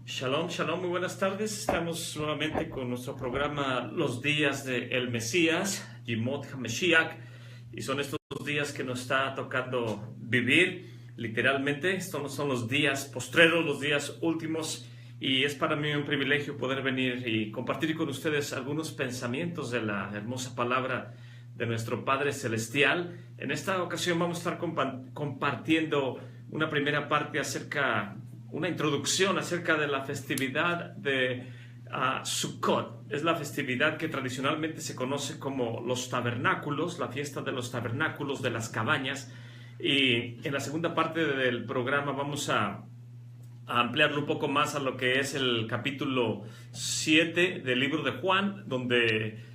Shalom, shalom, muy buenas tardes. Estamos nuevamente con nuestro programa Los Días del Mesías, Yimot HaMashiach, y son estos días que nos está tocando vivir, literalmente. Estos no son los días postreros, los días últimos, y es para mí un privilegio poder venir y compartir con ustedes algunos pensamientos de la hermosa palabra de nuestro Padre Celestial. En esta ocasión vamos a estar compartiendo una primera parte una introducción acerca de la festividad de Sukkot. Es la festividad que tradicionalmente se conoce como los tabernáculos, la fiesta de los tabernáculos, de las cabañas. Y en la segunda parte del programa vamos a ampliarlo un poco más a lo que es el capítulo 7 del libro de Juan, donde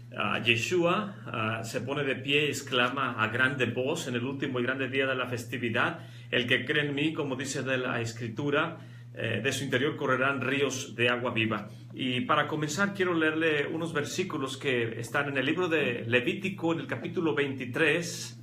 Yeshua se pone de pie y exclama a grande voz en el último y grande día de la festividad: el que cree en mí, como dice de la Escritura, de su interior correrán ríos de agua viva. Y para comenzar quiero leerle unos versículos que están en el libro de Levítico, en el capítulo 23,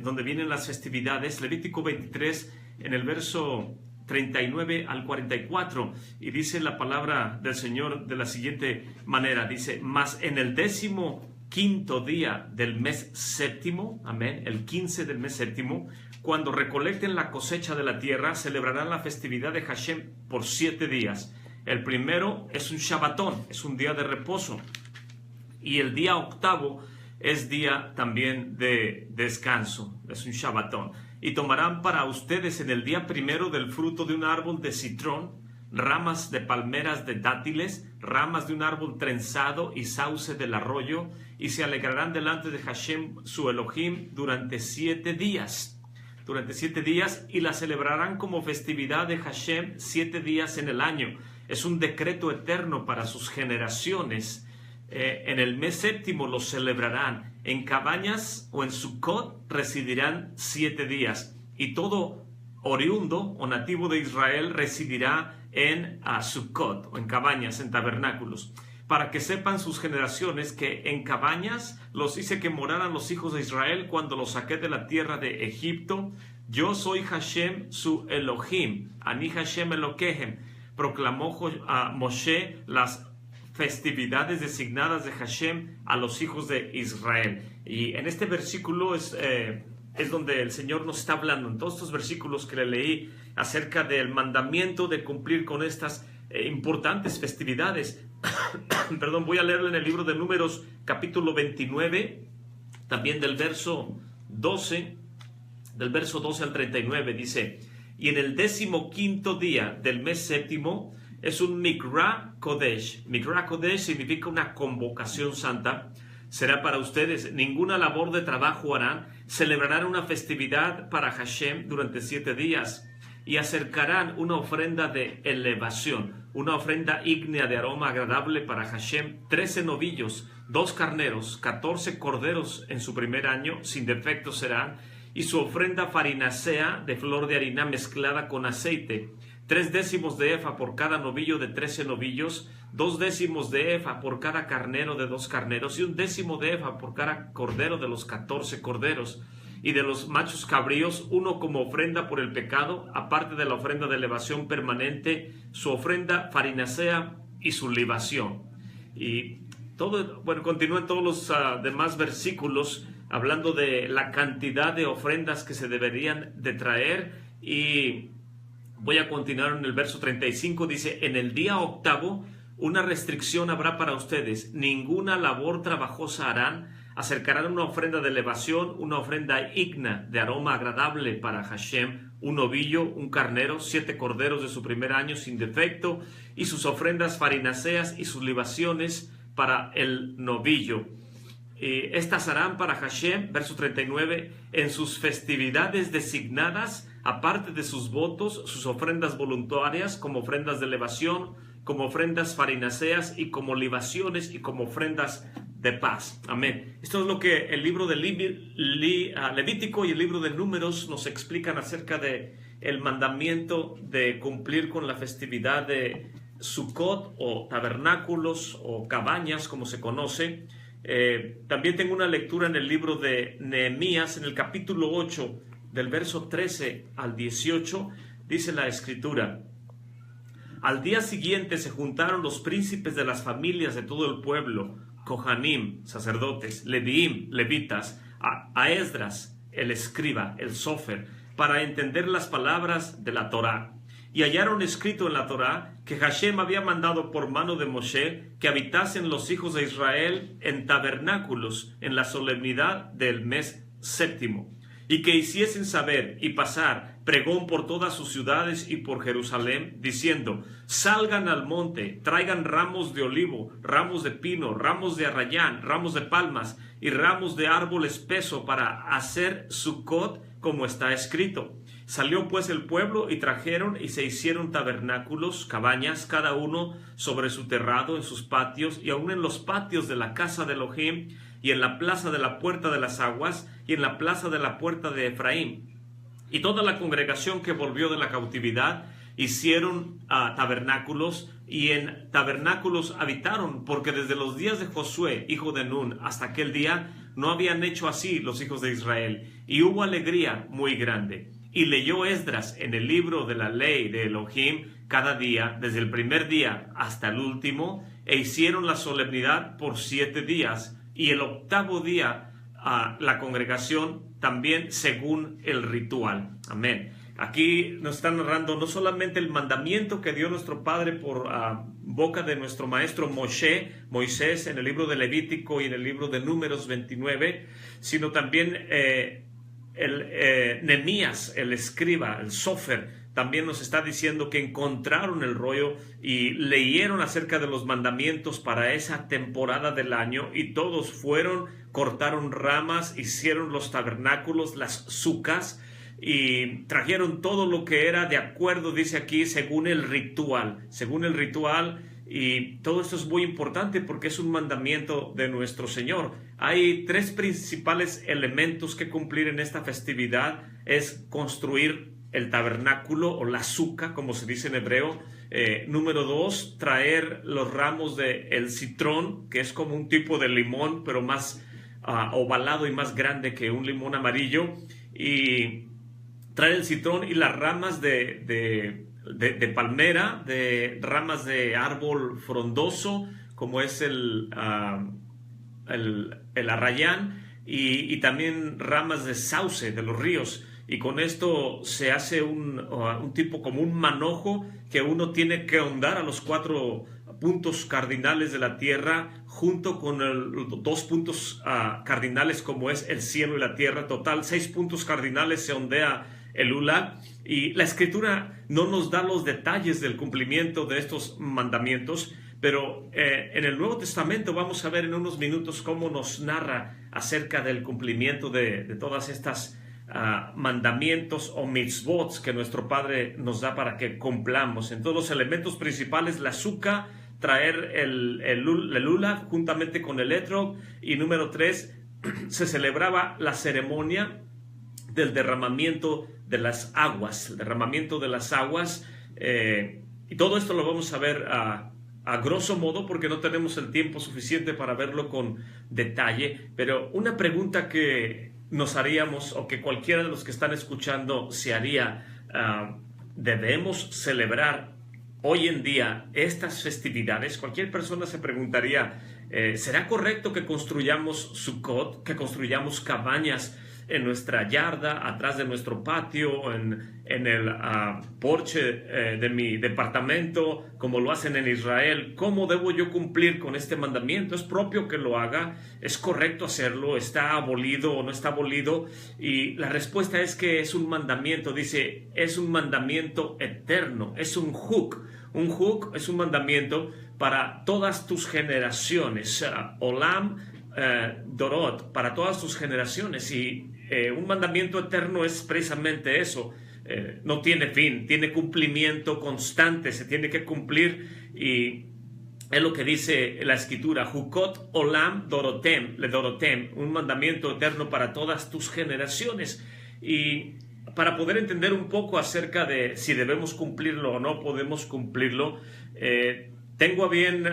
donde vienen las festividades. Levítico 23, en el verso 39 al 44, y dice la palabra del Señor de la siguiente manera. Dice: mas en el 15º día del mes séptimo, amén, el 15 del mes séptimo, cuando recolecten la cosecha de la tierra, celebrarán la festividad de Hashem por 7 días. El primero es un Shabbatón, es un día de reposo, y el día octavo es día también de descanso, es un Shabbatón. Y tomarán para ustedes en el día primero del fruto de un árbol de citrón, ramas de palmeras de dátiles, ramas de un árbol trenzado y sauce del arroyo, y se alegrarán delante de Hashem su Elohim durante 7 días. Durante 7 días, y la celebrarán como festividad de Hashem 7 días en el año. Es un decreto eterno para sus generaciones. En el mes séptimo los celebrarán. En cabañas o en Sukkot residirán 7 días. Y todo oriundo o nativo de Israel residirá en Sukkot, o en cabañas, en tabernáculos. Para que sepan sus generaciones que en cabañas los hice que moraran los hijos de Israel cuando los saqué de la tierra de Egipto. Yo soy Hashem su Elohim, Ani Hashem Elokehem. Proclamó Moshe las festividades designadas de Hashem a los hijos de Israel. Y en este versículo es donde el Señor nos está hablando, en todos estos versículos que le leí, acerca del mandamiento de cumplir con estas importantes festividades. Perdón, voy a leerlo en el libro de Números, capítulo 29, también del verso 12 al 39, dice: y en el 15º día del mes séptimo es un Mikra Kodesh. Mikra Kodesh significa una convocación santa. Será para ustedes, ninguna labor de trabajo harán. Celebrarán una festividad para Hashem durante 7 días. Y acercarán una ofrenda de elevación, una ofrenda ígnea de aroma agradable para Hashem: 13 novillos, 2 carneros, 14 corderos en su primer año, sin defecto serán. Y su ofrenda farinacea de flor de harina mezclada con aceite: 3 décimos de efa por cada novillo de 13 novillos, 2 décimos de efa por cada carnero de 2 carneros, y 1 décimo de efa por cada cordero de los 14 corderos. Y de los machos cabríos, 1 como ofrenda por el pecado, aparte de la ofrenda de elevación permanente, su ofrenda farinacea y su libación. Y todo, bueno, continúan todos los demás versículos hablando de la cantidad de ofrendas que se deberían de traer. Y voy a continuar en el verso 35, dice: en el día octavo una restricción habrá para ustedes, ninguna labor trabajosa harán. Acercarán una ofrenda de elevación, una ofrenda ígnea de aroma agradable para Hashem: 1 novillo, 1 carnero, 7 corderos de su primer año sin defecto, y sus ofrendas farinaceas y sus libaciones para el novillo. Estas harán para Hashem, verso 39, en sus festividades designadas, aparte de sus votos, sus ofrendas voluntarias, como ofrendas de elevación, como ofrendas farinaceas y como libaciones y como ofrendas de paz. Amén. Esto es lo que el libro de Levítico y el libro de Números nos explican acerca de el mandamiento de cumplir con la festividad de Sukkot, o tabernáculos o cabañas, como se conoce. También tengo una lectura en el libro de Nehemías, en el capítulo 8, del verso 13 al 18, dice la Escritura: Al día siguiente se juntaron los príncipes de las familias de todo el pueblo, Kohanim, sacerdotes, Leviim, levitas, a Esdras, el escriba, el sofer, para entender las palabras de la Torá. Y hallaron escrito en la Torá que Hashem había mandado por mano de Moshe que habitasen los hijos de Israel en tabernáculos en la solemnidad del mes séptimo, y que hiciesen saber y pasar pregón por todas sus ciudades y por Jerusalén, diciendo: salgan al monte, traigan ramos de olivo, ramos de pino, ramos de arrayán, ramos de palmas y ramos de árbol espeso para hacer Sucot, como está escrito. Salió pues el pueblo y trajeron y se hicieron tabernáculos, cabañas, cada uno sobre su terrado, en sus patios, y aun en los patios de la casa de Elohim, y en la plaza de la puerta de las aguas, y en la plaza de la puerta de Efraín. Y toda la congregación que volvió de la cautividad hicieron tabernáculos, y en tabernáculos habitaron, porque desde los días de Josué, hijo de Nun, hasta aquel día no habían hecho así los hijos de Israel, y hubo alegría muy grande. Y leyó Esdras en el libro de la ley de Elohim cada día, desde el primer día hasta el último, e hicieron la solemnidad por 7 días, y el octavo día la congregación también según el ritual. Amén. Aquí nos están narrando no solamente el mandamiento que dio nuestro Padre por boca de nuestro maestro Moisés en el libro de Levítico y en el libro de Números 29, sino también Nehemías, el escriba, el sofer, también nos está diciendo que encontraron el rollo y leyeron acerca de los mandamientos para esa temporada del año, y todos fueron, cortaron ramas, hicieron los tabernáculos, las sucas, y trajeron todo lo que era de acuerdo, dice aquí, según el ritual, y todo esto es muy importante porque es un mandamiento de nuestro Señor. Hay 3 principales elementos que cumplir en esta festividad: es construir el tabernáculo o la suca, como se dice en hebreo. Número 2, traer los ramos de el citrón, que es como un tipo de limón, pero más ovalado y más grande que un limón amarillo, y traer el citrón y las ramas de palmera, de ramas de árbol frondoso, como es el arrayán, y también ramas de sauce de los ríos. Y con esto se hace un tipo como un manojo que uno tiene que ahondar a los 4 puntos cardinales de la tierra, junto con los 2 puntos cardinales como es el cielo y la tierra. Total 6 puntos cardinales se ondea el Ula, y la Escritura no nos da los detalles del cumplimiento de estos mandamientos, pero en el Nuevo Testamento vamos a ver en unos minutos cómo nos narra acerca del cumplimiento de todas estas mandamientos o mitzvot que nuestro Padre nos da para que cumplamos. En todos los elementos principales, la suca, traer el Ula juntamente con el etrog, y número 3, se celebraba la ceremonia del derramamiento de las aguas, y todo esto lo vamos a ver a grosso modo porque no tenemos el tiempo suficiente para verlo con detalle. Pero una pregunta que nos haríamos, o que cualquiera de los que están escuchando se haría: ¿debemos celebrar hoy en día estas festividades? Cualquier persona se preguntaría, ¿será correcto que construyamos Sukkot, que construyamos cabañas en nuestra yarda, atrás de nuestro patio, en el porche de mi departamento, como lo hacen en Israel? ¿Cómo debo yo cumplir con este mandamiento? ¿Es propio que lo haga? ¿Es correcto hacerlo? ¿Está abolido o no está abolido? Y la respuesta es que es un mandamiento. Dice, es un mandamiento eterno, es un huk. Un huk es un mandamiento para todas tus generaciones. Olam Dorot, para todas tus generaciones. Y un mandamiento eterno es precisamente eso. No tiene fin, tiene cumplimiento constante, se tiene que cumplir, y es lo que dice la Escritura: Hukot Olam Dorotem, le Dorotem, un mandamiento eterno para todas tus generaciones. Y para poder entender un poco acerca de si debemos cumplirlo o no podemos cumplirlo, tengo a bien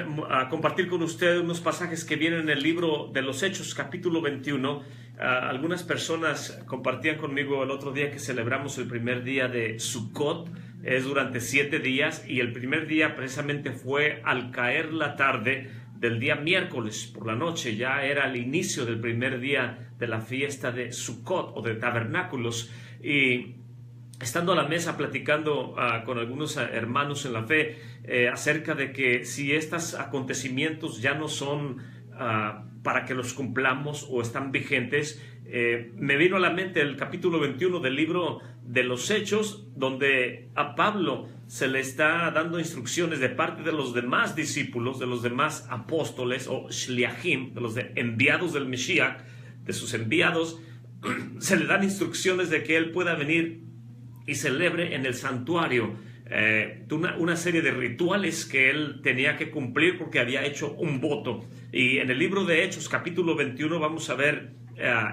compartir con ustedes unos pasajes que vienen en el libro de los Hechos, capítulo 21. Algunas personas compartían conmigo el otro día que celebramos el primer día de Sukkot, es durante 7 días, y el primer día precisamente fue al caer la tarde del día miércoles por la noche. Ya era el inicio del primer día de la fiesta de Sukkot o de tabernáculos, y estando a la mesa platicando con algunos hermanos en la fe acerca de que si estos acontecimientos ya no son para que los cumplamos o están vigentes, me vino a la mente el capítulo 21 del libro de los Hechos, donde a Pablo se le está dando instrucciones de parte de los demás discípulos, de los demás apóstoles o shliachim, de los enviados del Mesías, de sus enviados. Se le dan instrucciones de que él pueda venir y celebre en el santuario una serie de rituales que él tenía que cumplir porque había hecho un voto. Y en el libro de Hechos, capítulo 21, vamos a ver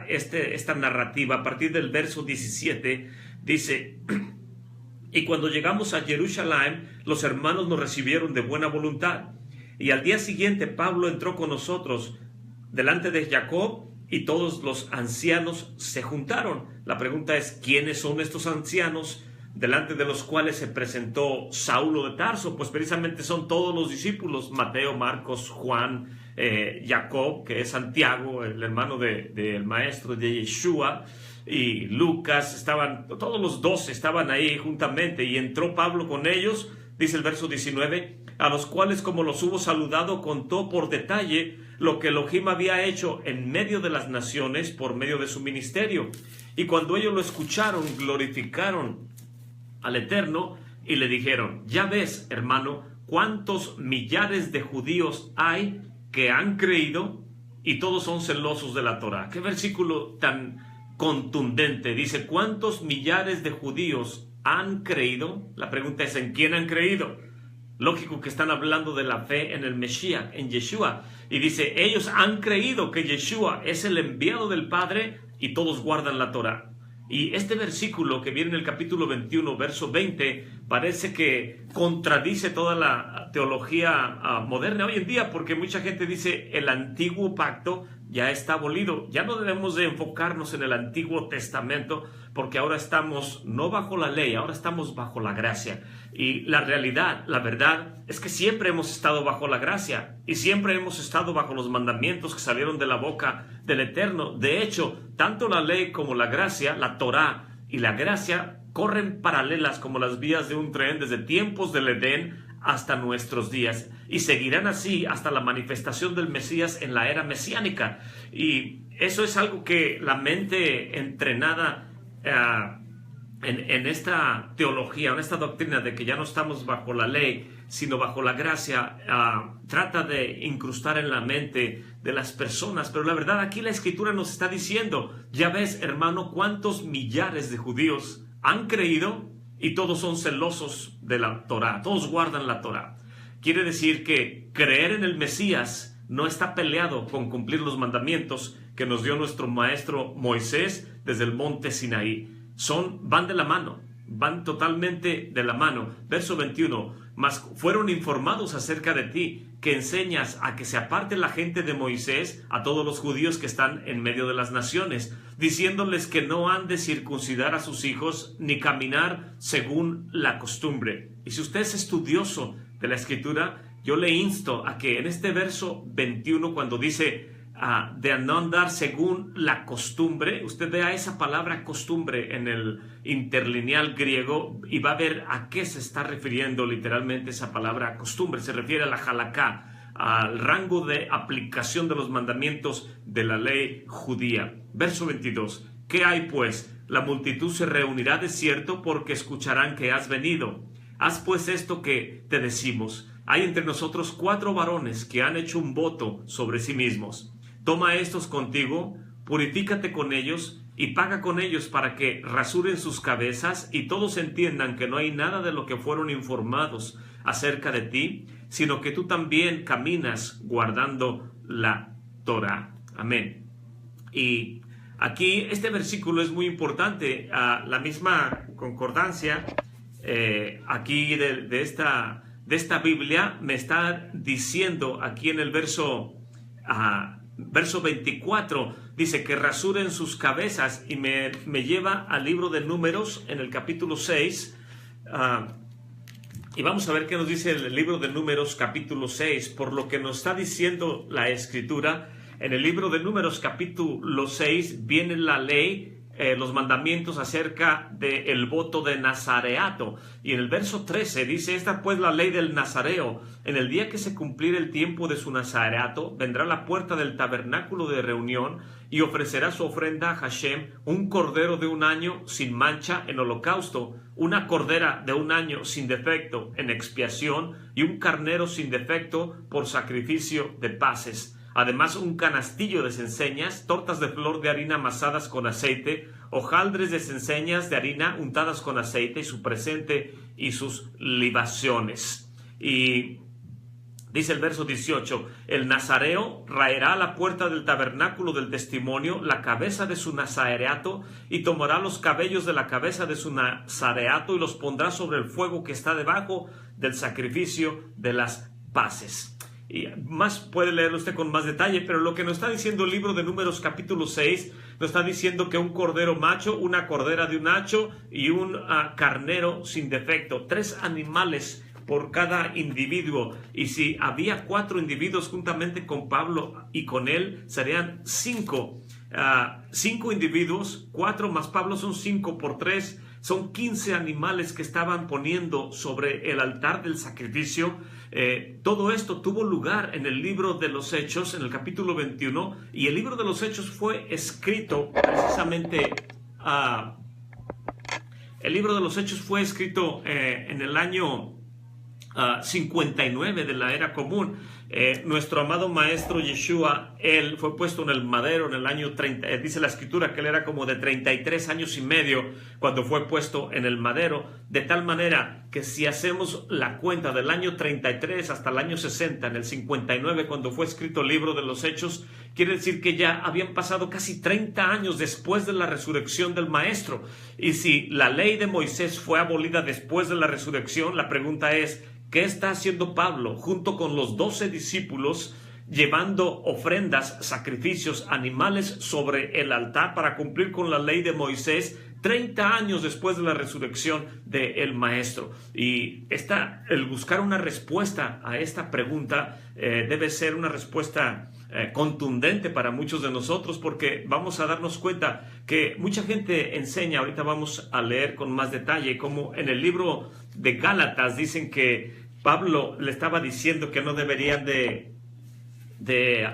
esta narrativa. A partir del verso 17, dice: y cuando llegamos a Jerusalén, los hermanos nos recibieron de buena voluntad. Y al día siguiente Pablo entró con nosotros delante de Jacob, y todos los ancianos se juntaron. La pregunta es, ¿quiénes son estos ancianos delante de los cuales se presentó Saulo de Tarso? Pues precisamente son todos los discípulos: Mateo, Marcos, Juan, Jacob, que es Santiago, el hermano del maestro de Yeshua, y Lucas. Todos los 12 estaban ahí juntamente, y entró Pablo con ellos, dice el verso 19, a los cuales, como los hubo saludado, contó por detalle lo que Elohim había hecho en medio de las naciones por medio de su ministerio. Y cuando ellos lo escucharon, glorificaron al Eterno y le dijeron: ya ves, hermano, cuántos millares de judíos hay que han creído, y todos son celosos de la Torah. Qué versículo tan contundente. Dice: ¿cuántos millares de judíos han creído? La pregunta es, ¿en quién han creído? Lógico que están hablando de la fe en el Mesías, en Yeshua. Y dice, ellos han creído que Yeshua es el enviado del Padre, y todos guardan la Torah. Y este versículo que viene en el capítulo 21, verso 20, parece que contradice toda la teología moderna hoy en día, porque mucha gente dice el antiguo pacto ya está abolido. Ya no debemos de enfocarnos en el Antiguo Testamento, porque ahora estamos no bajo la ley, ahora estamos bajo la gracia. Y la realidad, la verdad, es que siempre hemos estado bajo la gracia, y siempre hemos estado bajo los mandamientos que salieron de la boca del Eterno. De hecho, tanto la ley como la gracia, la Torah y la gracia, corren paralelas como las vías de un tren desde tiempos del Edén hasta nuestros días, y seguirán así hasta la manifestación del Mesías en la era mesiánica. Y eso es algo que la mente entrenada en esta teología, en esta doctrina de que ya no estamos bajo la ley, sino bajo la gracia, trata de incrustar en la mente de las personas. Pero la verdad, aquí la Escritura nos está diciendo, ya ves, hermano, cuántos millares de judíos han creído, y todos son celosos de la Torah, todos guardan la Torah. Quiere decir que creer en el Mesías no está peleado con cumplir los mandamientos que nos dio nuestro maestro Moisés desde el monte Sinaí. Van de la mano, van totalmente de la mano. Verso 21, mas fueron informados acerca de ti, que enseñas a que se aparte la gente de Moisés a todos los judíos que están en medio de las naciones, diciéndoles que no han de circuncidar a sus hijos ni caminar según la costumbre. Y si usted es estudioso de la Escritura, yo le insto a que en este verso 21, cuando dice de no andar según la costumbre, usted vea esa palabra costumbre en el interlineal griego y va a ver a qué se está refiriendo literalmente esa palabra costumbre. Se refiere a la halaká, al rango de aplicación de los mandamientos de la ley judía. Verso 22. ¿Qué hay pues? La multitud se reunirá de cierto, porque escucharán que has venido. Haz pues esto que te decimos. Hay entre nosotros 4 varones que han hecho un voto sobre sí mismos. Toma estos contigo, purifícate con ellos y paga con ellos para que rasuren sus cabezas, y todos entiendan que no hay nada de lo que fueron informados acerca de ti, sino que tú también caminas guardando la Torah. Amén. Y aquí este versículo es muy importante. La misma concordancia aquí de esta Biblia me está diciendo aquí en el verso 24, dice que rasuren sus cabezas, y me lleva al libro de Números en el capítulo 6, Y vamos a ver qué nos dice el libro de Números capítulo 6, por lo que nos está diciendo la Escritura. En el libro de Números capítulo 6 viene la ley, los mandamientos acerca del voto de nazareato. Y en el verso 13 dice: esta pues la ley del nazareo. En el día que se cumpliere el tiempo de su nazareato, vendrá a la puerta del tabernáculo de reunión y ofrecerá su ofrenda a Hashem, un cordero de 1 año sin mancha en holocausto, una cordera de 1 año sin defecto en expiación, y un carnero sin defecto por sacrificio de paces. Además, un canastillo de cenceñas, tortas de flor de harina amasadas con aceite, hojaldres de cenceñas de harina untadas con aceite, y su presente y sus libaciones. Y dice el verso 18: el nazareo raerá a la puerta del tabernáculo del testimonio la cabeza de su nazareato, y tomará los cabellos de la cabeza de su nazareato y los pondrá sobre el fuego que está debajo del sacrificio de las paces. Y más puede leerlo usted con más detalle, pero lo que nos está diciendo el libro de Números capítulo 6, nos está diciendo que un cordero macho, una cordera de 1 año y un carnero sin defecto, 3 animales por cada individuo. Y si había 4 individuos juntamente con Pablo y con él, serían 5. 5 individuos, 4 más Pablo son 5 por 3, son 15 animales que estaban poniendo sobre el altar del sacrificio. Todo esto tuvo lugar en el libro de los Hechos, en el capítulo 21, y el libro de los Hechos fue escrito precisamente, el libro de los Hechos fue escrito en el año 59 de la era común. Nuestro amado maestro Yeshua, él fue puesto en el madero en el año 30, dice la escritura que él era como de 33 años y medio cuando fue puesto en el madero, de tal manera que si hacemos la cuenta del año 33 hasta el año 60, en el 59 cuando fue escrito el libro de los Hechos, quiere decir que ya habían pasado casi 30 años después de la resurrección del maestro. Y si la ley de Moisés fue abolida después de la resurrección, la pregunta es: ¿qué está haciendo Pablo junto con los 12 discípulos llevando ofrendas, sacrificios, animales sobre el altar para cumplir con la ley de Moisés 30 años después de la resurrección del maestro? Y el buscar una respuesta a esta pregunta debe ser una respuesta contundente para muchos de nosotros, porque vamos a darnos cuenta que mucha gente enseña, ahorita vamos a leer con más detalle, como en el libro de Gálatas dicen que Pablo le estaba diciendo que no deberían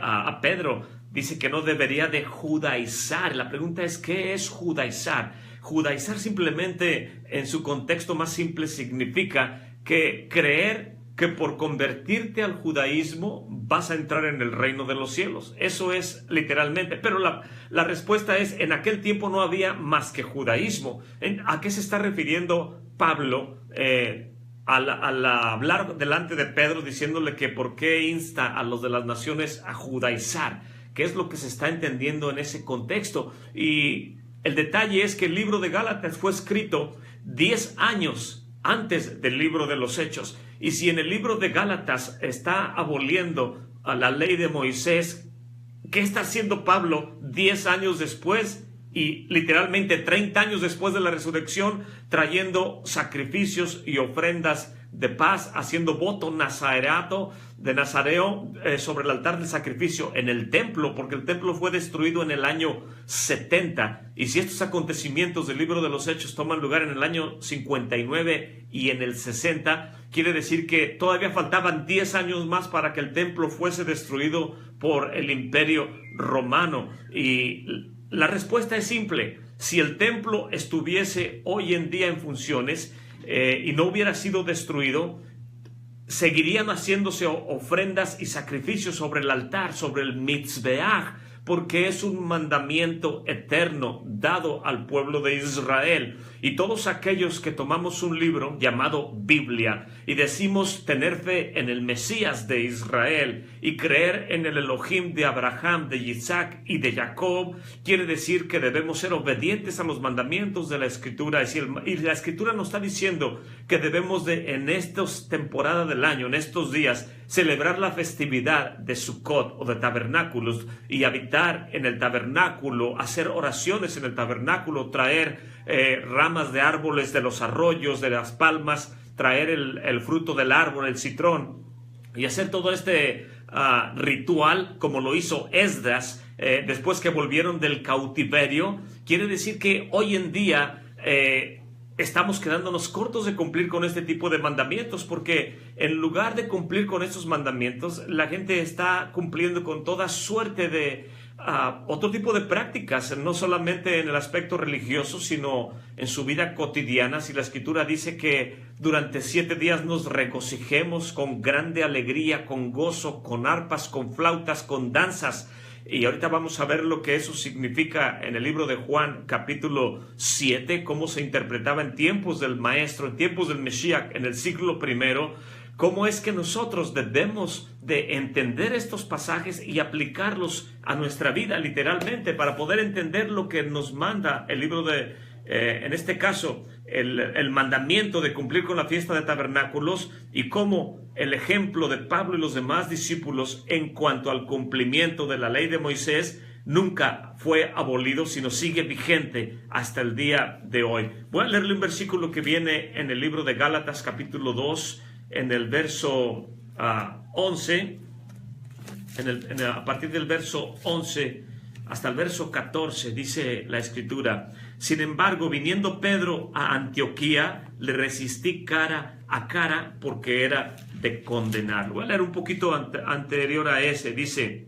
a Pedro, dice que no debería de judaizar. La pregunta es: ¿qué es judaizar? Judaizar simplemente, en su contexto más simple, significa que creer que por convertirte al judaísmo vas a entrar en el reino de los cielos. Eso es literalmente. Pero la respuesta es: en aquel tiempo no había más que judaísmo. ¿A qué se está refiriendo Pablo al hablar delante de Pedro, diciéndole que por qué insta a los de las naciones a judaizar? ¿Qué es lo que se está entendiendo en ese contexto? Y el detalle es que el libro de Gálatas fue escrito 10 años antes del libro de los Hechos. Y si en el libro de Gálatas está aboliendo a la ley de Moisés, ¿qué está haciendo Pablo 10 años después? Y literalmente 30 años después de la resurrección, trayendo sacrificios y ofrendas de paz, haciendo voto nazareo sobre el altar del sacrificio en el templo, porque el templo fue destruido en el año 70. Y si estos acontecimientos del libro de los Hechos toman lugar en el año 59 y en el 60, quiere decir que todavía faltaban 10 años más para que el templo fuese destruido por el Imperio Romano. Y la respuesta es simple: si el templo estuviese hoy en día en funciones y no hubiera sido destruido, seguirían haciéndose ofrendas y sacrificios sobre el altar, sobre el mitzbeach, porque es un mandamiento eterno dado al pueblo de Israel. Y todos aquellos que tomamos un libro llamado Biblia y decimos tener fe en el Mesías de Israel y creer en el Elohim de Abraham, de Isaac y de Jacob, quiere decir que debemos ser obedientes a los mandamientos de la Escritura. Y la Escritura nos está diciendo que debemos en estas temporadas del año, en estos días, celebrar la festividad de Sukkot o de tabernáculos y habitar en el tabernáculo, hacer oraciones en el tabernáculo, traer ramas de árboles, de los arroyos, de las palmas, traer el fruto del árbol, el citrón, y hacer todo este ritual como lo hizo Esdras después que volvieron del cautiverio. Quiere decir que hoy en día estamos quedándonos cortos de cumplir con este tipo de mandamientos, porque en lugar de cumplir con estos mandamientos, la gente está cumpliendo con toda suerte de otro tipo de prácticas, no solamente en el aspecto religioso, sino en su vida cotidiana. Si la Escritura dice que durante 7 días nos regocijemos con grande alegría, con gozo, con arpas, con flautas, con danzas. Y ahorita vamos a ver lo que eso significa en el libro de Juan, capítulo 7, cómo se interpretaba en tiempos del Maestro, en tiempos del Mesías, en el siglo I, cómo es que nosotros debemos de entender estos pasajes y aplicarlos a nuestra vida literalmente para poder entender lo que nos manda el libro de, en este caso, el mandamiento de cumplir con la fiesta de tabernáculos, y cómo el ejemplo de Pablo y los demás discípulos en cuanto al cumplimiento de la ley de Moisés nunca fue abolido, sino sigue vigente hasta el día de hoy. Voy a leerle un versículo que viene en el libro de Gálatas capítulo 2, en el verso 11, a partir del verso 11 hasta el verso 14, dice la Escritura: sin embargo, viniendo Pedro a Antioquía, le resistí cara a cara, porque era de condenar. Voy a leer un poquito anterior a ese. Dice,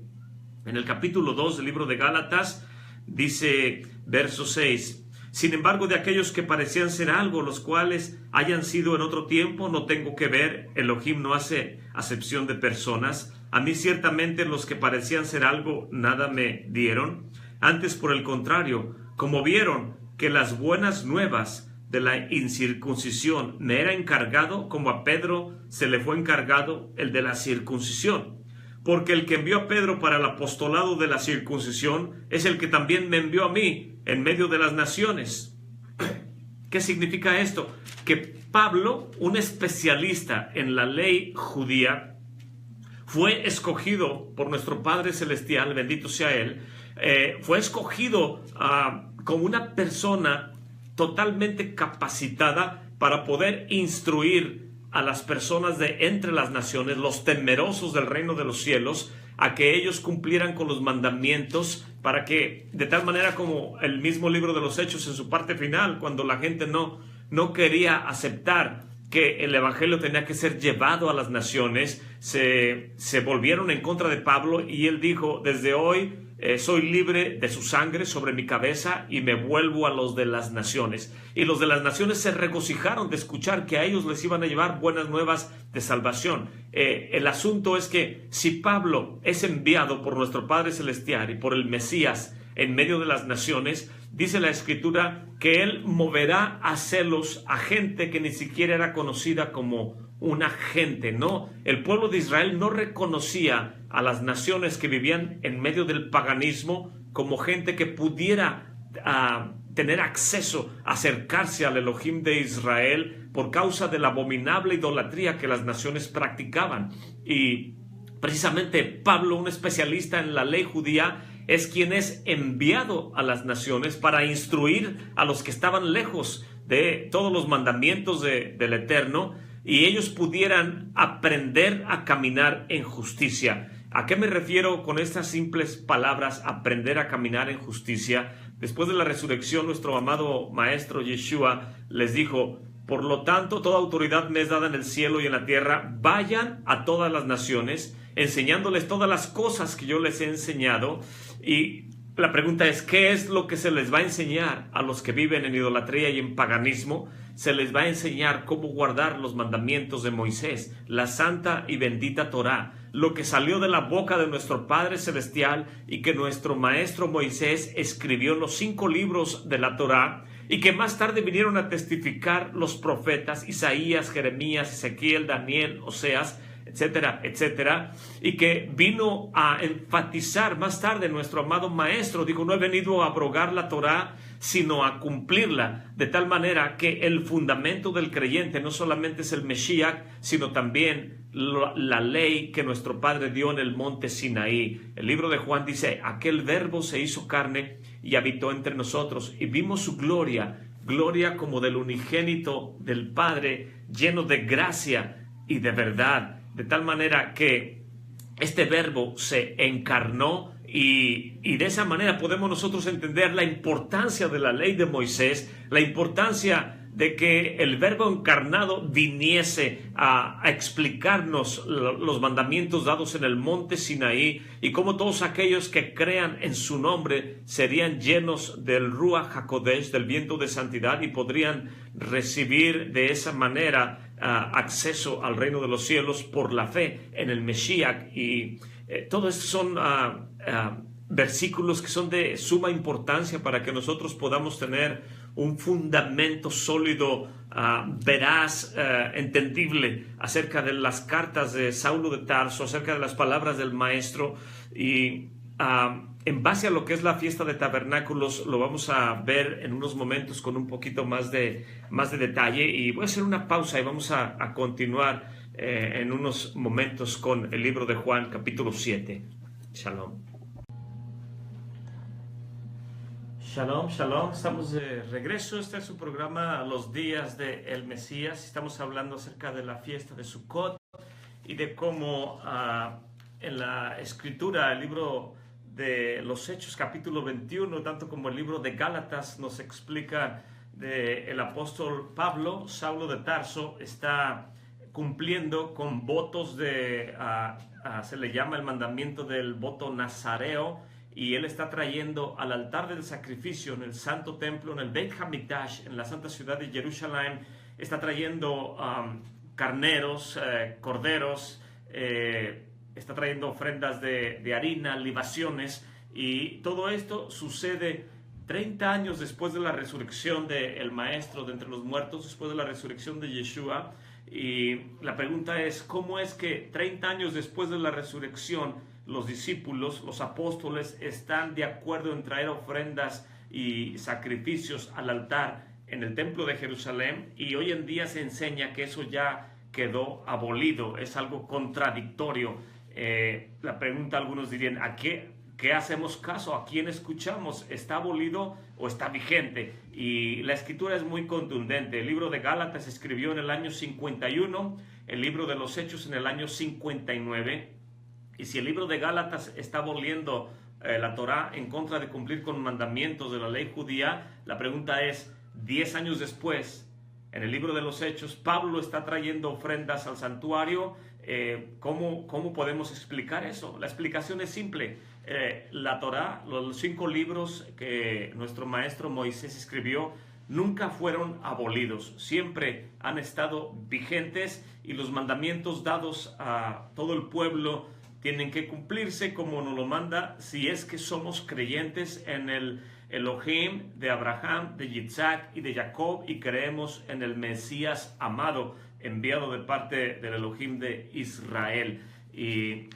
en el capítulo 2 del libro de Gálatas, dice, verso 6: sin embargo, de aquellos que parecían ser algo, los cuales hayan sido en otro tiempo, no tengo que ver. Elohim no hace acepción de personas. A mí ciertamente los que parecían ser algo, nada me dieron. Antes, por el contrario, como vieron que las buenas nuevas de la incircuncisión me era encargado, como a Pedro se le fue encargado el de la circuncisión. Porque el que envió a Pedro para el apostolado de la circuncisión es el que también me envió a mí en medio de las naciones. ¿Qué significa esto? Que Pablo, un especialista en la ley judía, fue escogido por nuestro Padre Celestial, bendito sea Él, fue escogido como una persona totalmente capacitada para poder instruir a las personas de entre las naciones, los temerosos del reino de los cielos, a que ellos cumplieran con los mandamientos, para que, de tal manera como el mismo libro de los Hechos en su parte final, cuando la gente no quería aceptar que el evangelio tenía que ser llevado a las naciones, se volvieron en contra de Pablo, y él dijo: desde hoy soy libre de su sangre sobre mi cabeza y me vuelvo a los de las naciones. Y los de las naciones se regocijaron de escuchar que a ellos les iban a llevar buenas nuevas de salvación. El asunto es que si Pablo es enviado por nuestro Padre Celestial y por el Mesías en medio de las naciones, dice la Escritura que él moverá a celos a gente que ni siquiera era conocida como una gente, ¿no? El pueblo de Israel no reconocía a las naciones que vivían en medio del paganismo como gente que pudiera tener acceso, acercarse al Elohim de Israel, por causa de la abominable idolatría que las naciones practicaban. Y precisamente Pablo, un especialista en la ley judía, es quien es enviado a las naciones para instruir a los que estaban lejos de todos los mandamientos del Eterno, y ellos pudieran aprender a caminar en justicia. ¿A qué me refiero con estas simples palabras, aprender a caminar en justicia? Después de la resurrección, nuestro amado Maestro Yeshua les dijo: por lo tanto, toda autoridad me es dada en el cielo y en la tierra. Vayan a todas las naciones, enseñándoles todas las cosas que yo les he enseñado. Y la pregunta es, ¿qué es lo que se les va a enseñar a los que viven en idolatría y en paganismo? Se les va a enseñar cómo guardar los mandamientos de Moisés, la santa y bendita Torá, lo que salió de la boca de nuestro Padre Celestial y que nuestro maestro Moisés escribió en los 5 libros de la Torá, y que más tarde vinieron a testificar los profetas Isaías, Jeremías, Ezequiel, Daniel, Oseas, etcétera, etcétera, y que vino a enfatizar más tarde nuestro amado maestro. Dijo: no he venido a abrogar la Torá, sino a cumplirla, de tal manera que el fundamento del creyente no solamente es el Mesías, sino también la ley que nuestro Padre dio en el monte Sinaí. El libro de Juan dice: aquel verbo se hizo carne y habitó entre nosotros, y vimos su gloria, gloria como del unigénito del Padre, lleno de gracia y de verdad, de tal manera que este verbo se encarnó y de esa manera podemos nosotros entender la importancia de la ley de Moisés, la importancia de que el verbo encarnado viniese a explicarnos los mandamientos dados en el monte Sinaí y cómo todos aquellos que crean en su nombre serían llenos del Ruach HaKodesh, del viento de santidad, y podrían recibir de esa manera acceso al reino de los cielos por la fe en el Mesías. Y todo esto son versículos que son de suma importancia para que nosotros podamos tener un fundamento sólido, veraz, entendible acerca de las cartas de Saulo de Tarso, acerca de las palabras del maestro. Y en base a lo que es la fiesta de tabernáculos lo vamos a ver en unos momentos con un poquito más de detalle, y voy a hacer una pausa y vamos a continuar en unos momentos con el libro de Juan capítulo 7. Shalom. Shalom, shalom, estamos de regreso. Este es su programa Los Días de el Mesías. Estamos hablando acerca de la fiesta de Sukkot y de cómo en la escritura, el libro de los Hechos capítulo 21, tanto como el libro de Gálatas, nos explica de el apóstol Pablo, Saulo de Tarso, está cumpliendo con votos de, se le llama el mandamiento del voto nazareo, y él está trayendo al altar del sacrificio en el santo templo, en el Beit HaMikdash, en la santa ciudad de Jerusalén, está trayendo carneros, corderos, está trayendo ofrendas de harina, libaciones, y todo esto sucede 30 años después de la resurrección del Maestro de entre los muertos, después de la resurrección de Yeshua. Y la pregunta es, ¿cómo es que 30 años después de la resurrección los discípulos, los apóstoles, están de acuerdo en traer ofrendas y sacrificios al altar en el templo de Jerusalén? Y hoy en día se enseña que eso ya quedó abolido, es algo contradictorio. La pregunta, algunos dirían, ¿a qué hacemos caso? ¿A quién escuchamos? ¿Está abolido o está vigente? Y la escritura es muy contundente. El libro de Gálatas se escribió en el año 51, el libro de los Hechos en el año 59. Y si el libro de Gálatas está aboliendo la Torá en contra de cumplir con mandamientos de la ley judía, la pregunta es, 10 años después, en el libro de los Hechos, Pablo está trayendo ofrendas al santuario. ¿Cómo podemos explicar eso? La explicación es simple. La Torá, los 5 libros que nuestro maestro Moisés escribió, nunca fueron abolidos, siempre han estado vigentes, y los mandamientos dados a todo el pueblo tienen que cumplirse como nos lo manda, si es que somos creyentes en el Elohim de Abraham, de Yitzhak y de Jacob, y creemos en el Mesías amado, enviado de parte del Elohim de Israel. Y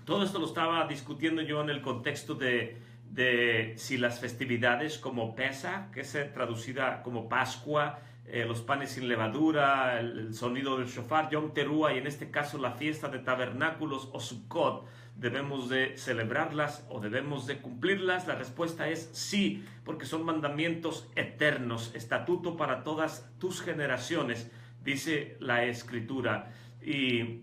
todo esto lo estaba discutiendo yo en el contexto de si las festividades como Pesach, que es traducida como Pascua, los panes sin levadura, el sonido del shofar, Yom Teruah, y en este caso la fiesta de tabernáculos o Sukkot, ¿debemos de celebrarlas o debemos de cumplirlas? La respuesta es sí, porque son mandamientos eternos, estatuto para todas tus generaciones, dice la Escritura. Y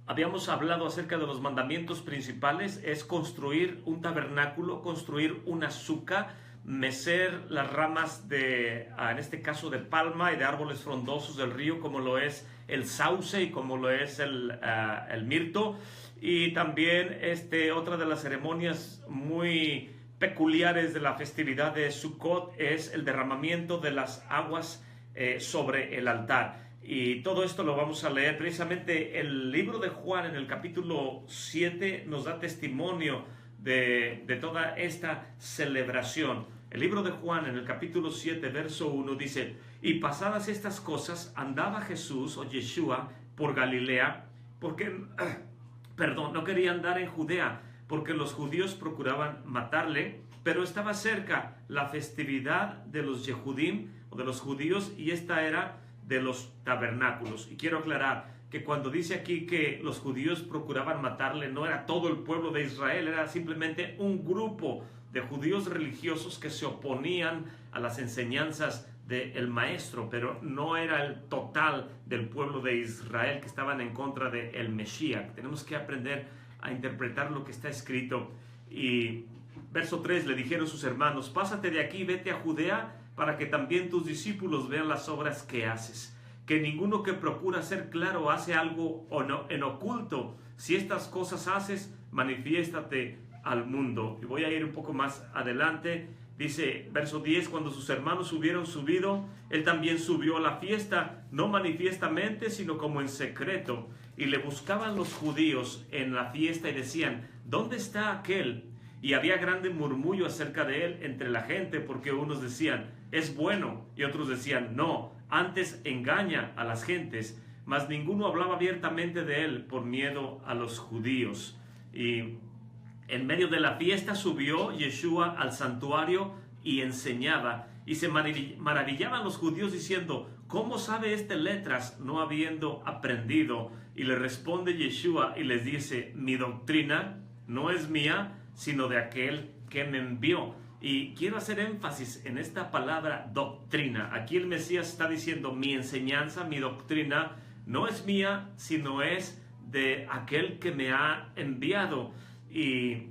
habíamos hablado acerca de los mandamientos principales, es construir un tabernáculo, construir una suca, mecer las ramas de, en este caso de palma y de árboles frondosos del río, como lo es el sauce y como lo es el mirto. Y también otra de las ceremonias muy peculiares de la festividad de Sukkot es el derramamiento de las aguas sobre el altar. Y todo esto lo vamos a leer. Precisamente el libro de Juan en el capítulo 7 nos da testimonio de toda esta celebración. El libro de Juan en el capítulo 7 verso 1 dice: y pasadas estas cosas andaba Jesús o Yeshua por Galilea, porque no quería andar en Judea, porque los judíos procuraban matarle, pero estaba cerca la festividad de los Yehudim o de los judíos, y esta era de los tabernáculos. Y quiero aclarar que cuando dice aquí que los judíos procuraban matarle, no era todo el pueblo de Israel, era simplemente un grupo de judíos religiosos que se oponían a las enseñanzas del maestro, pero no era el total del pueblo de Israel que estaban en contra del Mesías. Tenemos que aprender a interpretar lo que está escrito. Y verso 3, le dijeron sus hermanos: pásate de aquí, vete a Judea, para que también tus discípulos vean las obras que haces. Que ninguno que procura ser claro hace algo en oculto. Si estas cosas haces, manifiéstate al mundo. Y voy a ir un poco más adelante. Dice, verso 10, cuando sus hermanos hubieron subido, él también subió a la fiesta, no manifiestamente, sino como en secreto. Y le buscaban los judíos en la fiesta y decían: ¿dónde está aquel? Y había grande murmullo acerca de él entre la gente, porque unos decían: es bueno, y otros decían: no, antes engaña a las gentes. Mas ninguno hablaba abiertamente de él por miedo a los judíos. Y en medio de la fiesta subió Yeshua al santuario y enseñaba, y se maravillaban los judíos diciendo: ¿cómo sabe este letras, no habiendo aprendido? Y le responde Yeshua y les dice: mi doctrina no es mía, sino de aquel que me envió. Y quiero hacer énfasis en esta palabra doctrina. Aquí el Mesías está diciendo: mi enseñanza, mi doctrina no es mía, sino es de aquel que me ha enviado. Y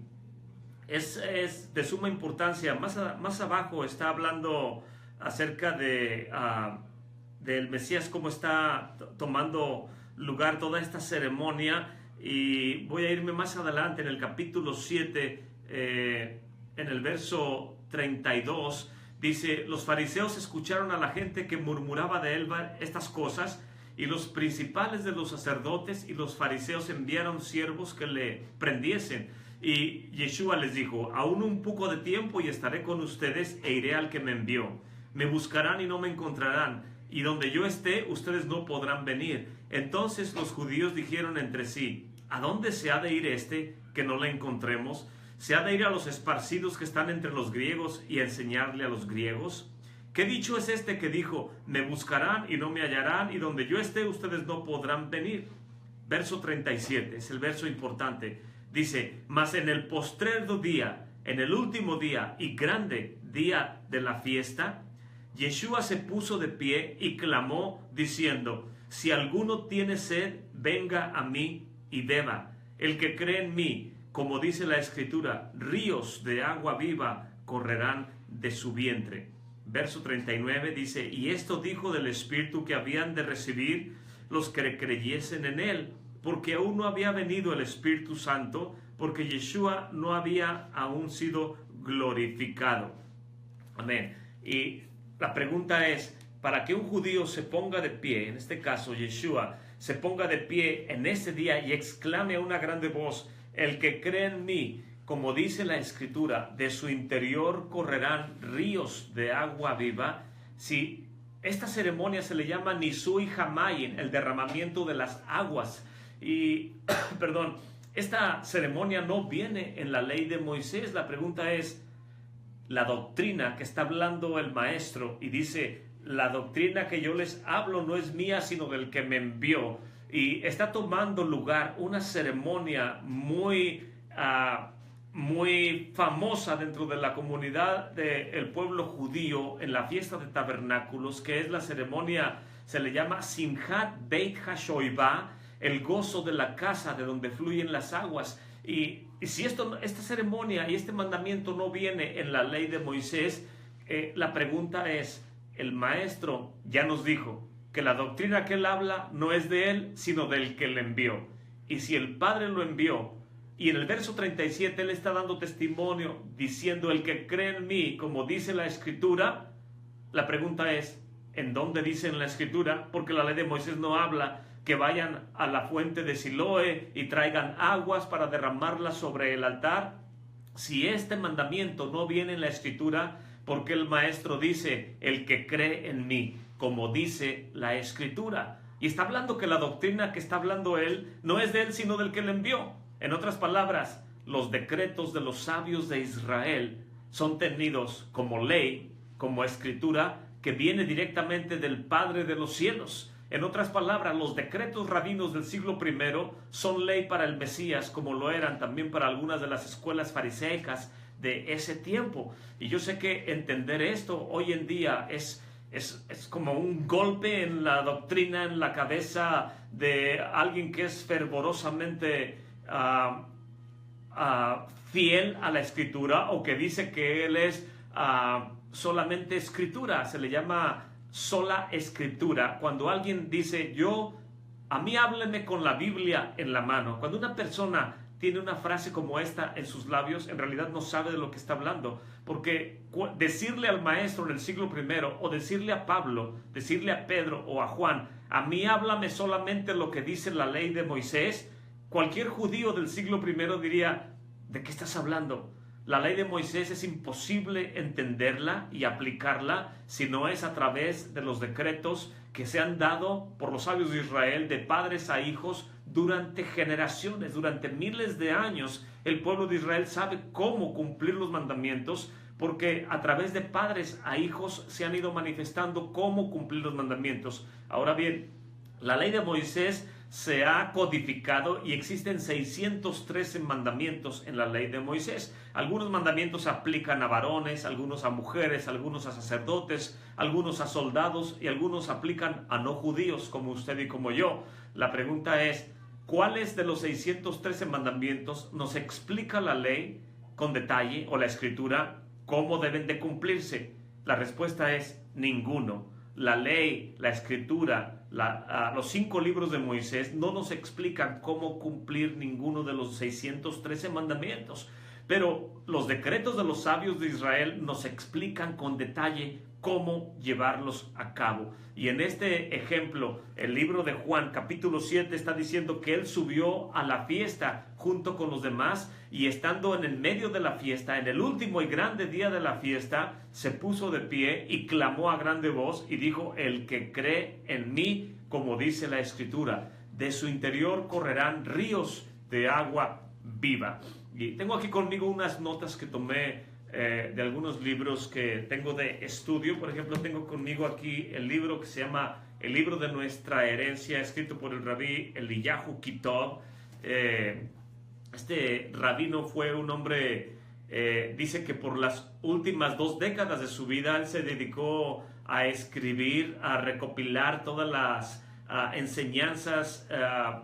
es de suma importancia. Más abajo está hablando acerca del Mesías, cómo está tomando lugar toda esta ceremonia. Y voy a irme más adelante en el capítulo 7, en el verso 32, dice: los fariseos escucharon a la gente que murmuraba de él estas cosas, y los principales de los sacerdotes y los fariseos enviaron siervos que le prendiesen. Y Yeshua les dijo: aún un poco de tiempo y estaré con ustedes, e iré al que me envió. Me buscarán y no me encontrarán, y donde yo esté, ustedes no podrán venir. Entonces los judíos dijeron entre sí: ¿a dónde se ha de ir este que no le encontremos? ¿Se ha de ir a los esparcidos que están entre los griegos y enseñarle a los griegos? ¿Qué dicho es este que dijo: me buscarán y no me hallarán, y donde yo esté ustedes no podrán venir? Verso 37, es el verso importante. Dice: mas en el postrero día, en el último día y grande día de la fiesta, Yeshua se puso de pie y clamó diciendo: si alguno tiene sed, venga a mí y beba. El que cree en mí, como dice la Escritura, ríos de agua viva correrán de su vientre. Verso 39 dice: y esto dijo del Espíritu que habían de recibir los que creyesen en él, porque aún no había venido el Espíritu Santo, porque Yeshua no había aún sido glorificado. Amén. Y la pregunta es, para que un judío se ponga de pie, en este caso Yeshua, se ponga de pie en ese día y exclame a una grande voz: el que cree en mí, como dice la Escritura, de su interior correrán ríos de agua viva. Si esta ceremonia se le llama Nisui Hamayin, el derramamiento de las aguas. Y, perdón, esta ceremonia no viene en la ley de Moisés. La pregunta es, la doctrina que está hablando el maestro, y dice: la doctrina que yo les hablo no es mía, sino del que me envió. Y está tomando lugar una ceremonia muy famosa dentro de la comunidad del pueblo judío en la fiesta de tabernáculos, que es la ceremonia, se le llama Simchat Beit HaShoivah, el gozo de la casa de donde fluyen las aguas. Y si esta ceremonia y este mandamiento no viene en la ley de Moisés, la pregunta es, el maestro ya nos dijo que la doctrina que él habla no es de él, sino del que le envió. Y si el Padre lo envió, y en el verso 37 él está dando testimonio diciendo: el que cree en mí, como dice la Escritura, la pregunta es, ¿en dónde dice en la Escritura? Porque la ley de Moisés no habla que vayan a la fuente de Siloé y traigan aguas para derramarlas sobre el altar. Si este mandamiento no viene en la Escritura, porque el maestro dice: el que cree en mí, como dice la Escritura. Y está hablando que la doctrina que está hablando él no es de él, sino del que le envió. En otras palabras, los decretos de los sabios de Israel son tenidos como ley, como Escritura, que viene directamente del Padre de los cielos. En otras palabras, los decretos rabinos del siglo I son ley para el Mesías, como lo eran también para algunas de las escuelas fariseicas de ese tiempo. Y yo sé que entender esto hoy en día es es como un golpe en la doctrina, en la cabeza de alguien que es fervorosamente fiel a la escritura, o que dice que él es solamente escritura. Se le llama sola escritura. Cuando alguien dice, a mí hábleme con la Biblia en la mano. Cuando una persona tiene una frase como esta en sus labios, en realidad no sabe de lo que está hablando, porque decirle al maestro en el siglo primero, o decirle a Pablo, decirle a Pedro o a Juan, a mí háblame solamente lo que dice la ley de Moisés, cualquier judío del siglo primero diría, ¿de qué estás hablando? La ley de Moisés es imposible entenderla y aplicarla si no es a través de los decretos que se han dado por los sabios de Israel de padres a hijos durante generaciones, durante miles de años. El pueblo de Israel sabe cómo cumplir los mandamientos, porque a través de padres a hijos se han ido manifestando cómo cumplir los mandamientos. Ahora bien, la ley de Moisés se ha codificado y existen 613 mandamientos en la ley de Moisés. Algunos mandamientos se aplican a varones, algunos a mujeres, algunos a sacerdotes, algunos a soldados, y algunos aplican a no judíos como usted y como yo. La pregunta es, ¿cuáles de los 613 mandamientos nos explica la ley con detalle, o la escritura, cómo deben de cumplirse? La respuesta es ninguno. La ley, la escritura, los 5 libros de Moisés no nos explican cómo cumplir ninguno de los 613 mandamientos, pero los decretos de los sabios de Israel nos explican con detalle cómo llevarlos a cabo. Y en este ejemplo, el libro de Juan, capítulo 7, está diciendo que él subió a la fiesta junto con los demás, y estando en el medio de la fiesta, en el último y grande día de la fiesta, se puso de pie y clamó a grande voz y dijo, el que cree en mí, como dice la escritura, de su interior correrán ríos de agua viva. Y tengo aquí conmigo unas notas que tomé de algunos libros que tengo de estudio. Por ejemplo, tengo conmigo aquí el libro que se llama El libro de nuestra herencia, escrito por el rabí Eliyahu Kitov. Este rabino fue un hombre, dice que por las últimas 2 décadas de su vida él se dedicó a escribir, a recopilar todas las enseñanzas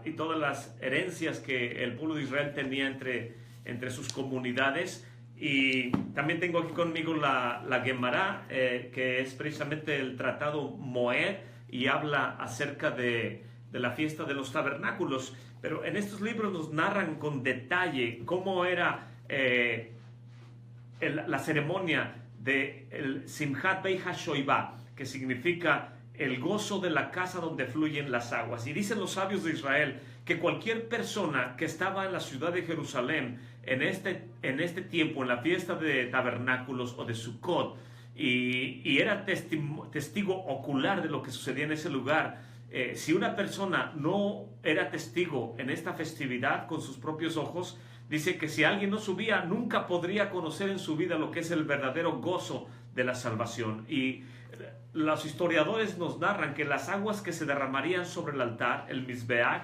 y todas las herencias que el pueblo de Israel tenía entre sus comunidades. Y también tengo aquí conmigo la Gemara, que es precisamente el tratado Moed, y habla acerca de la fiesta de los tabernáculos. Pero en estos libros nos narran con detalle cómo era la ceremonia del Simchat Beit HaShoivá, que significa el gozo de la casa donde fluyen las aguas. Y dicen los sabios de Israel que cualquier persona que estaba en la ciudad de Jerusalén en este tiempo, en la fiesta de tabernáculos o de Sukkot, y era testigo ocular de lo que sucedía en ese lugar, si una persona no era testigo en esta festividad con sus propios ojos, dice que si alguien no subía, nunca podría conocer en su vida lo que es el verdadero gozo de la salvación. Y los historiadores nos narran que las aguas que se derramarían sobre el altar, el Mizbeach,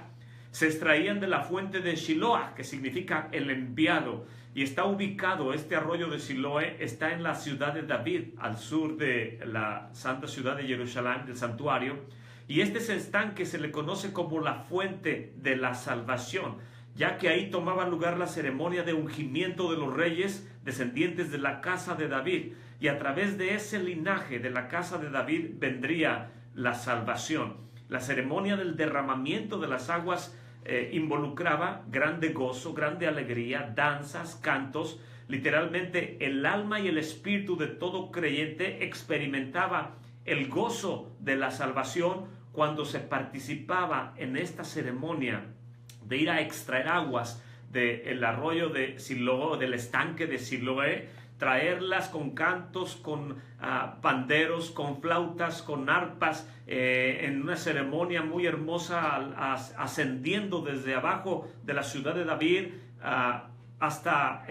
se extraían de la fuente de Shiloah, que significa el enviado, y está ubicado, este arroyo de Siloé está en la ciudad de David, al sur de la santa ciudad de Jerusalén, del santuario, y este estanque se le conoce como la fuente de la salvación, ya que ahí tomaba lugar la ceremonia de ungimiento de los reyes descendientes de la casa de David, y a través de ese linaje de la casa de David vendría la salvación. La ceremonia del derramamiento de las aguas involucraba grande gozo, grande alegría, danzas, cantos. Literalmente el alma y el espíritu de todo creyente experimentaba el gozo de la salvación cuando se participaba en esta ceremonia de ir a extraer aguas del arroyo de Siloé, del estanque de Siloé, traerlas con cantos, con panderos, con flautas, con arpas, en una ceremonia muy hermosa, ascendiendo desde abajo de la ciudad de David hasta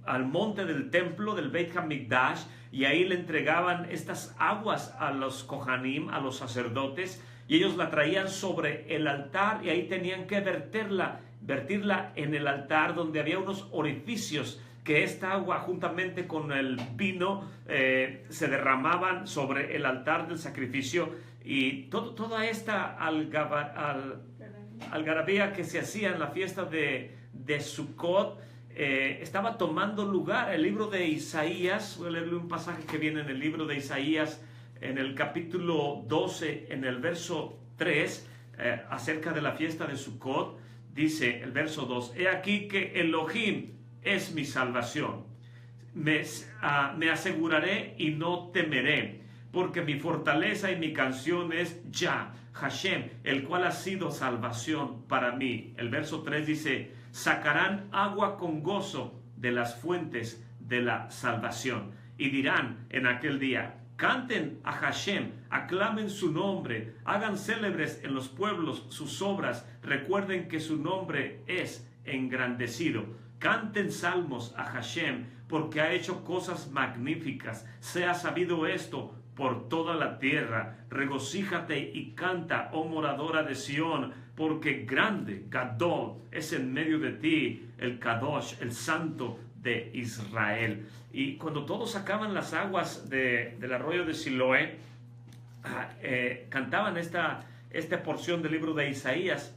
al monte del templo del Beit HaMikdash, y ahí le entregaban estas aguas a los Kohanim, a los sacerdotes, y ellos la traían sobre el altar, y ahí tenían que vertirla en el altar, donde había unos orificios que esta agua juntamente con el vino se derramaban sobre el altar del sacrificio, y toda esta algarabía que se hacía en la fiesta de Sukkot estaba tomando lugar. El libro de Isaías, voy a leerle un pasaje que viene en el libro de Isaías, en el capítulo 12, en el verso 3, acerca de la fiesta de Sukkot. Dice el verso 2: He aquí que Elohim es mi salvación, me aseguraré y no temeré, porque mi fortaleza y mi canción es Yah, Hashem, el cual ha sido salvación para mí. El verso 3 dice: sacarán agua con gozo de las fuentes de la salvación, y dirán en aquel día: canten a Hashem, aclamen su nombre, hagan célebres en los pueblos sus obras, recuerden que su nombre es engrandecido. Canten salmos a Hashem, porque ha hecho cosas magníficas. Sea sabido esto por toda la tierra. Regocíjate y canta, oh moradora de Sión, porque grande, Gadol, es en medio de ti el Kadosh, el santo de Israel. Y cuando todos sacaban las aguas del arroyo de Siloé, cantaban esta porción del libro de Isaías: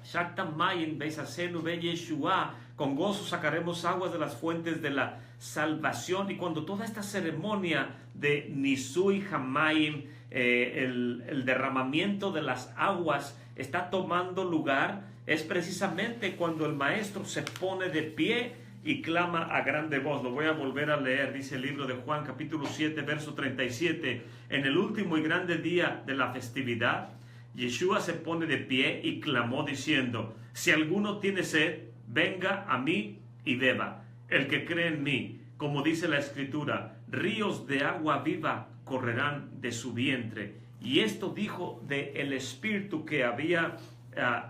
Shaktam Mayim Beisasenu Be Yeshua, con gozo sacaremos aguas de las fuentes de la salvación. Y cuando toda esta ceremonia de Nisui Hamayim, el derramamiento de las aguas, está tomando lugar, es precisamente cuando el maestro se pone de pie y clama a grande voz. Lo voy a volver a leer. Dice el libro de Juan, capítulo 7, verso 37: en el último y grande día de la festividad, Yeshua se pone de pie y clamó diciendo: si alguno tiene sed, venga a mí y beba. El que cree en mí, como dice la Escritura, ríos de agua viva correrán de su vientre. Y esto dijo del Espíritu que había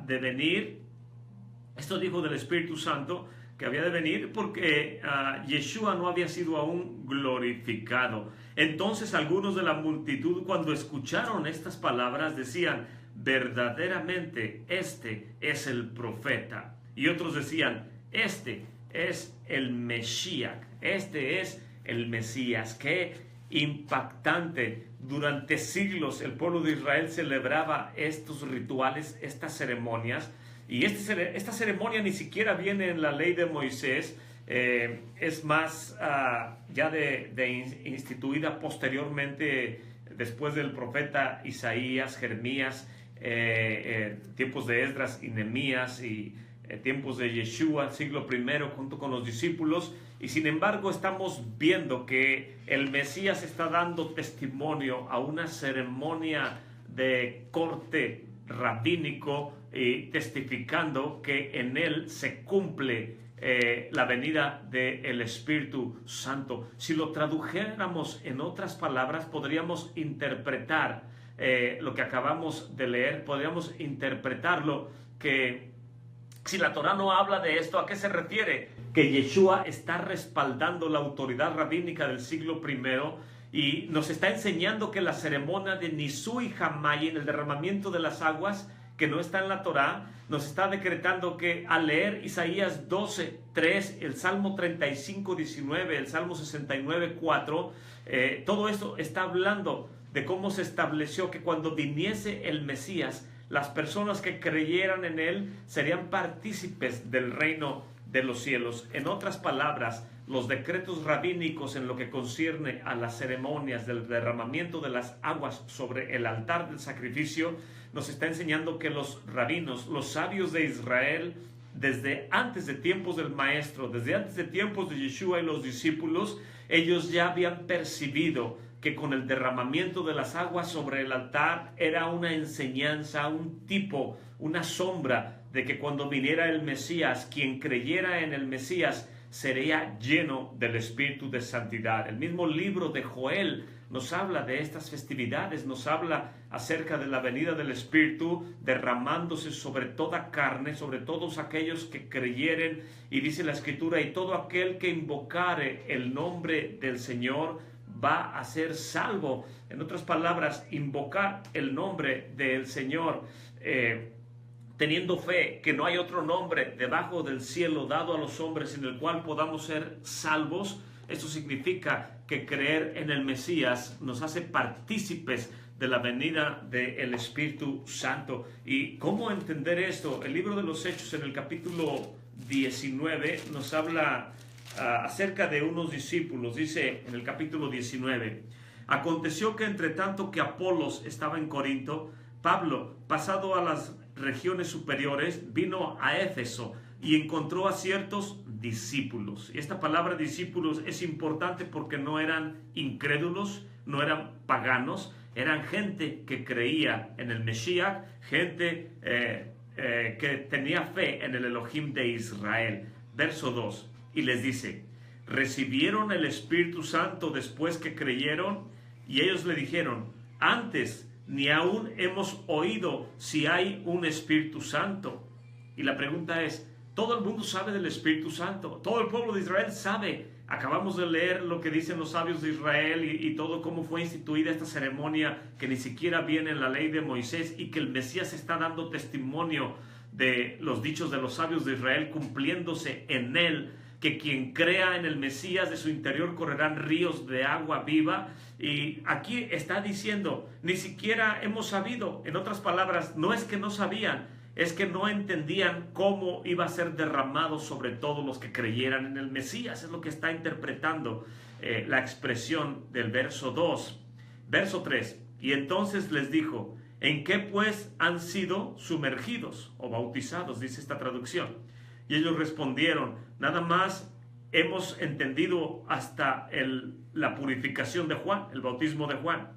de venir. Esto dijo del Espíritu Santo que había de venir, porque Yeshua no había sido aún glorificado. Entonces algunos de la multitud, cuando escucharon estas palabras, decían: verdaderamente este es el profeta. Y otros decían: este es el Mesías, este es el Mesías. Qué impactante. Durante siglos el pueblo de Israel celebraba estos rituales, estas ceremonias, y esta ceremonia ni siquiera viene en la ley de Moisés. Es más ya de instituida posteriormente, después del profeta Isaías, Jeremías, tiempos de Esdras y Nehemías, y tiempos de Yeshua, siglo I, junto con los discípulos. Y sin embargo estamos viendo que el Mesías está dando testimonio a una ceremonia de corte rabínico, y testificando que en él se cumple la venida del Espíritu Santo. Si lo tradujéramos en otras palabras, podríamos interpretar lo que acabamos de leer. Podríamos interpretarlo que si la Torá no habla de esto, ¿a qué se refiere? Que Yeshua está respaldando la autoridad rabínica del siglo I, y nos está enseñando que la ceremonia de Nisui Hamayim, el derramamiento de las aguas, que no está en la Torá, nos está decretando que al leer Isaías 12:3, el Salmo 35:19, el Salmo 69:4, todo esto está hablando de cómo se estableció que cuando viniese el Mesías, las personas que creyeran en él serían partícipes del reino de los cielos. En otras palabras, los decretos rabínicos en lo que concierne a las ceremonias del derramamiento de las aguas sobre el altar del sacrificio, nos está enseñando que los rabinos, los sabios de Israel, desde antes de tiempos del maestro, desde antes de tiempos de Yeshua y los discípulos, ellos ya habían percibido que con el derramamiento de las aguas sobre el altar era una enseñanza, un tipo, una sombra de que cuando viniera el Mesías, quien creyera en el Mesías sería lleno del Espíritu de Santidad. El mismo libro de Joel nos habla de estas festividades, nos habla acerca de la venida del Espíritu derramándose sobre toda carne, sobre todos aquellos que creyeren, y dice la Escritura: y todo aquel que invocare el nombre del Señor va a ser salvo. En otras palabras, invocar el nombre del Señor teniendo fe que no hay otro nombre debajo del cielo dado a los hombres en el cual podamos ser salvos. Esto significa que creer en el Mesías nos hace partícipes de la venida del Espíritu Santo. ¿Y cómo entender esto? El libro de los Hechos, en el capítulo 19, nos habla acerca de unos discípulos. Dice en el capítulo 19: aconteció que entre tanto que Apolos estaba en Corinto, Pablo, pasado a las regiones superiores, vino a Éfeso y encontró a ciertos discípulos. Y esta palabra discípulos es importante porque no eran incrédulos, no eran paganos, eran gente que creía en el Mesías, gente que tenía fe en el Elohim de Israel. Verso 2, y les dice: recibieron el Espíritu Santo después que creyeron. Y ellos le dijeron: antes ni aún hemos oído si hay un Espíritu Santo. Y la pregunta es, todo el mundo sabe del Espíritu Santo, todo el pueblo de Israel sabe. Acabamos de leer lo que dicen los sabios de Israel y todo cómo fue instituida esta ceremonia que ni siquiera viene en la ley de Moisés, y que el Mesías está dando testimonio de los dichos de los sabios de Israel cumpliéndose en él, que quien crea en el Mesías, de su interior correrán ríos de agua viva. Y aquí está diciendo, ni siquiera hemos sabido. En otras palabras, no es que no sabían, es que no entendían cómo iba a ser derramado sobre todos los que creyeran en el Mesías. Es lo que está interpretando la expresión del verso 2. Verso 3, y entonces les dijo: ¿en qué pues han sido sumergidos o bautizados? Dice esta traducción. Y ellos respondieron: nada más hemos entendido hasta la purificación de Juan, el bautismo de Juan.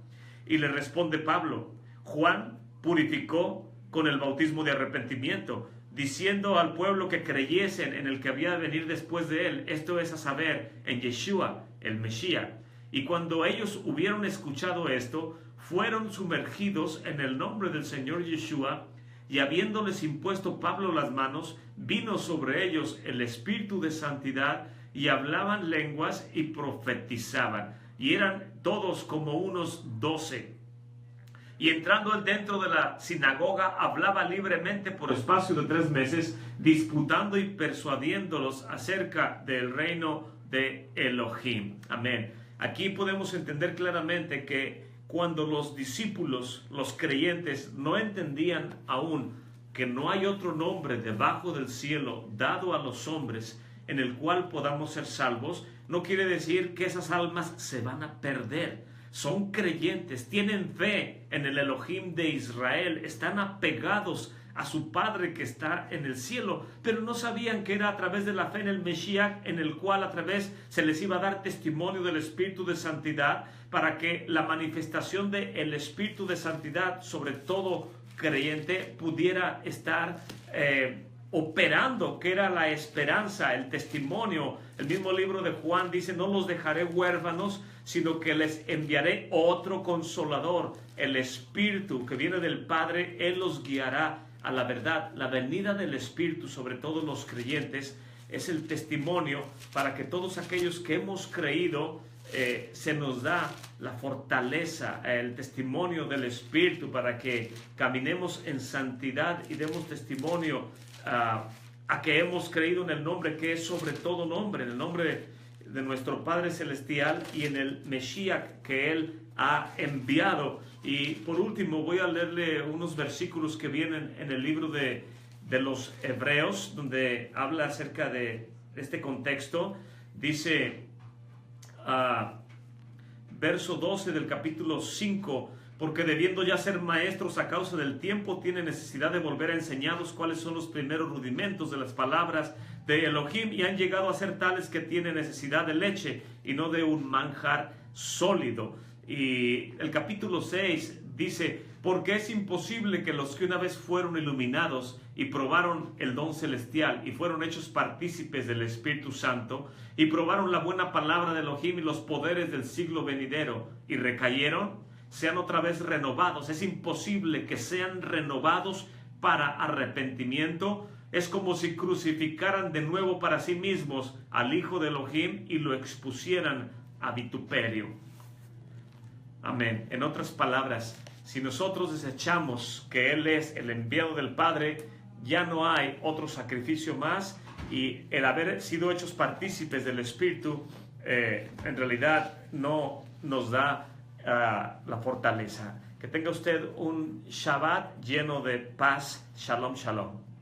Y le responde Pablo: Juan purificó con el bautismo de arrepentimiento, diciendo al pueblo que creyesen en el que había de venir después de él, esto es a saber, en Yeshua, el Mesías. Y cuando ellos hubieron escuchado esto, fueron sumergidos en el nombre del Señor Yeshua, y habiéndoles impuesto Pablo las manos, vino sobre ellos el Espíritu de santidad, y hablaban lenguas y profetizaban. Y eran todos como unos 12. Y entrando él dentro de la sinagoga, hablaba libremente por espacio de 3 meses, disputando y persuadiéndolos acerca del reino de Elohim. Amén. Aquí podemos entender claramente que cuando los discípulos, los creyentes, no entendían aún que no hay otro nombre debajo del cielo dado a los hombres en el cual podamos ser salvos, no quiere decir que esas almas se van a perder. Son creyentes, tienen fe en el Elohim de Israel, están apegados a su Padre que está en el cielo, pero no sabían que era a través de la fe en el Mesías, en el cual a través se les iba a dar testimonio del Espíritu de Santidad, para que la manifestación del Espíritu de Santidad sobre todo creyente pudiera estar operando, que era la esperanza, el testimonio. El mismo libro de Juan dice: no los dejaré huérfanos, sino que les enviaré otro consolador, el Espíritu que viene del Padre. Él los guiará a la verdad. La venida del Espíritu sobre todos los creyentes es el testimonio para que todos aquellos que hemos creído, se nos da la fortaleza, el testimonio del Espíritu, para que caminemos en santidad y demos testimonio a que hemos creído en el nombre que es sobre todo nombre, en el nombre de nuestro Padre Celestial y en el Mesías que Él ha enviado. Y por último voy a leerle unos versículos que vienen en el libro de los Hebreos, donde habla acerca de este contexto. Dice verso 12 del capítulo 5: porque debiendo ya ser maestros a causa del tiempo, tienen necesidad de volver a enseñarlos cuáles son los primeros rudimentos de las palabras de Elohim, y han llegado a ser tales que tienen necesidad de leche y no de un manjar sólido. Y el capítulo 6 dice: porque es imposible que los que una vez fueron iluminados y probaron el don celestial y fueron hechos partícipes del Espíritu Santo y probaron la buena palabra de Elohim y los poderes del siglo venidero y recayeron, sean otra vez renovados. Es imposible que sean renovados para arrepentimiento. Es como si crucificaran de nuevo para sí mismos al Hijo de Elohim y lo expusieran a vituperio. Amén. En otras palabras, si nosotros desechamos que Él es el enviado del Padre, ya no hay otro sacrificio más, y el haber sido hechos partícipes del Espíritu en realidad no nos da la fortaleza. Que tenga usted un Shabbat lleno de paz. Shalom, shalom.